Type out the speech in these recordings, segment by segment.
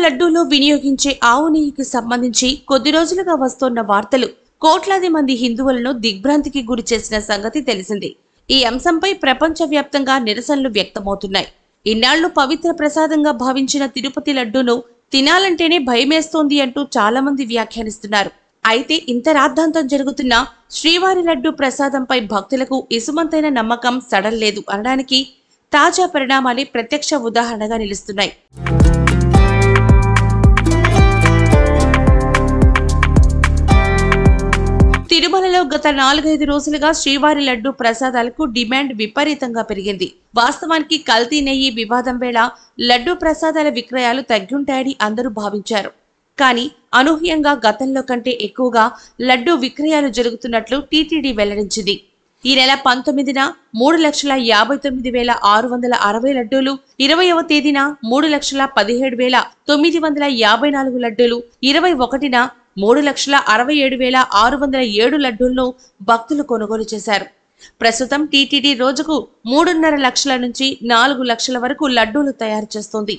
లడ్డూలో వినియోగించే ఆవు నెయ్యికి సంబంధించి కొద్ది రోజులుగా వస్తోన్న వార్తలు కోట్లాది మంది హిందువులను దిగ్భ్రాంతికి గురి చేసిన సంగతి తెలిసింది. ఈ అంశంపై ప్రపంచవ్యాప్తంగా నిరసనలు వ్యక్తమవుతున్నాయి. ఇన్నాళ్లు పవిత్ర ప్రసాదంగా భావించిన తిరుపతి లడ్డూను తినాలంటేనే భయమేస్తోంది అంటూ చాలా మంది వ్యాఖ్యానిస్తున్నారు. అయితే ఇంత రాద్ధాంతం జరుగుతున్నా శ్రీవారి లడ్డూ ప్రసాదంపై భక్తులకు ఇసుమంతైన నమ్మకం సడల్లేదు అనడానికి తాజా పరిణామాలే ప్రత్యక్ష ఉదాహరణగా నిలుస్తున్నాయి. తిరుమలలో గత 4-5 రోజులుగా శ్రీవారి లడ్డూ ప్రసాదాలకు డిమాండ్ విపరీతంగా పెరిగింది. వాస్తవానికి కల్తీ నెయ్యి వివాదం వేళ లడ్డూ ప్రసాదాల విక్రయాలు తగ్గుంటాయని అందరూ భావించారు. కానీ అనూహ్యంగా గతంలో కంటే ఎక్కువగా లడ్డూ విక్రయాలు జరుగుతున్నట్లు టీటీడీ వెల్లడించింది. ఈ నెల 19న 3,59,660 లడ్డూలు, 20వ తేదీన 3,17,954 లడ్డూలు, 21న 3,67,607 లడ్డూలను భక్తులు కొనుగోలు చేశారు. ప్రస్తుతం టీటీడీ రోజుకు 3.5 లక్షల నుంచి 4 లక్షల వరకు లడ్డూలు తయారు చేస్తోంది.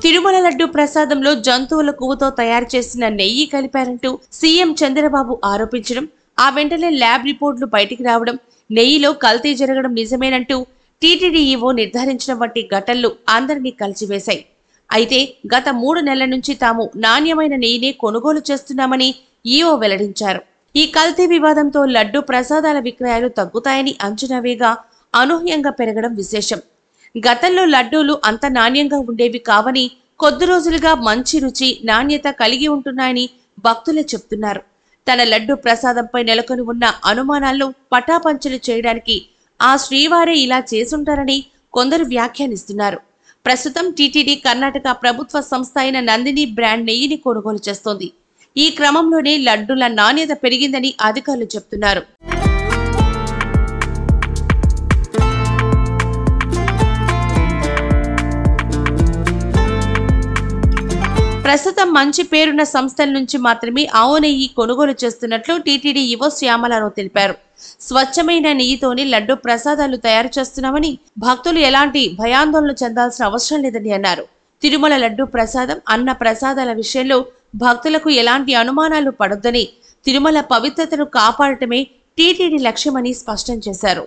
తిరుమల లడ్డూ ప్రసాదంలో జంతువుల కొవ్వుతో తయారు చేసిన నెయ్యి కలిపారంటూ సీఎం చంద్రబాబు ఆరోపించడం, ఆ వెంటనే ల్యాబ్ రిపోర్టులు బయటికి రావడం, నెయ్యిలో కల్తీ జరగడం నిజమేనంటూ టీటీడీ ఈవో నిర్ధారించడం వంటి ఘటనలు అందరినీ కలిసివేశాయి. అయితే గత 3 నెలల నుంచి తాము నాణ్యమైన నెయ్యినే కొనుగోలు చేస్తున్నామని ఈవో వెల్లడించారు. ఈ కల్తీ వివాదంతో లడ్డూ ప్రసాదాల విక్రయాలు తగ్గుతాయని అంచనా వేగా అనూహ్యంగా పెరగడం విశేషం. గతంలో లడ్డూలు అంత నాణ్యంగా ఉండేవి కావని, కొద్ది రోజులుగా మంచి రుచి, నాణ్యత కలిగి ఉంటున్నాయని భక్తులే చెప్తున్నారు. తన లడ్డూ ప్రసాదంపై నెలకొని ఉన్న అనుమానాలను పటాపంచలు చేయడానికి ఆ శ్రీవారే ఇలా చేసుంటారని కొందరు వ్యాఖ్యానిస్తున్నారు. ప్రస్తుతం టీటీడీ కర్ణాటక ప్రభుత్వ సంస్థ అయిన నందిని బ్రాండ్ నెయ్యిని కొనుగోలు చేస్తోంది. ఈ క్రమంలోనే లడ్డూల నాణ్యత పెరిగిందని అధికారులు చెప్తున్నారు. ప్రస్తుతం మంచి పేరున్న సంస్థల నుంచి మాత్రమే ఆవు నెయ్యి కొనుగోలు చేస్తున్నట్లు టీటీడీ ఈవో శ్యామలారావు తెలిపారు. స్వచ్ఛమైన నెయ్యితోనే లడ్డూ ప్రసాదాలు తయారు చేస్తున్నామని, భక్తులు ఎలాంటి భయాందోళన చెందాల్సిన అవసరం లేదని అన్నారు. తిరుమల లడ్డూ ప్రసాదం, అన్న ప్రసాదాల విషయంలో భక్తులకు ఎలాంటి అనుమానాలు పడొద్దని, తిరుమల పవిత్రతను కాపాడటమే టీటీడీ లక్ష్యమని స్పష్టం చేశారు.